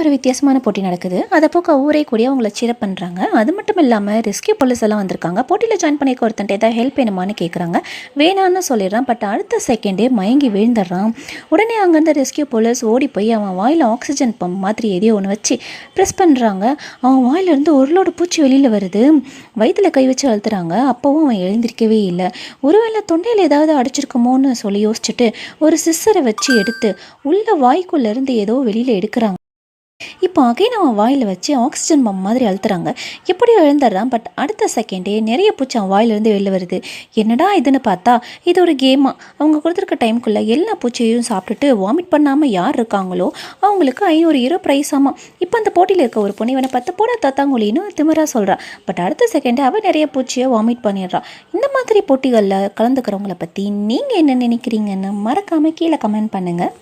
ஒரு வித்தியாசமான போட்டி நடக்குது. அதை போக்க ஊரே கூடி அவங்கள சீரப் பண்ணுறாங்க. அது மட்டும் இல்லாமல் ரெஸ்கியூ போலீஸ் எல்லாம் வந்திருக்காங்க. போட்டியில் ஜாயின் பண்ணிக்க ஒருத்தன்ட்டு ஏதாவது ஹெல்ப் வேணுமான்னு கேட்குறாங்க. வேணான்னு சொல்லிடுறான். பட் அடுத்த செகண்டே மயங்கி விழுந்துடுறான். உடனே அங்கேருந்து ரெஸ்கியூ போலீஸ் ஓடி போய் அவன் வாயில் ஆக்சிஜன் பம்ப் மாதிரி எதையோ ஒன்று வச்சு ப்ரெஸ் பண்ணுறாங்க. அவன் வாயிலிருந்து ஒரு லோடு பூச்சி வெளியில் வருது. வயிற்றில் கை வச்சு அழுத்துறாங்க. அப்போவும் அவன் எழுந்திருக்கவே இல்லை. ஒருவேளை தொண்டையில் ஏதாவது அடிச்சிருக்குமோன்னு சொல்லி யோசிச்சுட்டு ஒரு சிஸ்ஸரை வச்சு எடுத்து உள்ள வாய்க்குள்ளேருந்து ஏதோ வெளியில் எடுக்கிறாங்க. இப்போ அகைன் அவன் வாயில் வச்சு ஆக்சிஜன் பம்ப் மாதிரி அழுத்துறாங்க. எப்படியோ எழுந்துடுறான். பட் அடுத்த செகண்டே நிறைய பூச்சி அவன் வாயிலிருந்து வெளில வருது. என்னடா இதுன்னு பார்த்தா இது ஒரு கேமா. அவங்க கொடுத்துருக்க டைமுக்குள்ளே எல்லா பூச்சியையும் சாப்பிட்டுட்டு வாமிட் பண்ணாமல் யார் இருக்காங்களோ அவங்களுக்கு 500 ஹீரோ ப்ரைஸ் ஆமாம். இப்போ அந்த போட்டியில் இருக்க ஒரு பொண்ணு இவனை பார்த்து போட தத்தாங்குழின்னு திமிராக சொல்கிறான். பட் அடுத்த செகண்டே அவன் நிறைய பூச்சியை வாமிட் பண்ணிடுறான். இந்த மாதிரி போட்டிகளில் கலந்துக்கிறவங்கள பற்றி நீங்கள் என்ன நினைக்கிறீங்கன்னு மறக்காமல் கீழே கமெண்ட் பண்ணுங்கள்.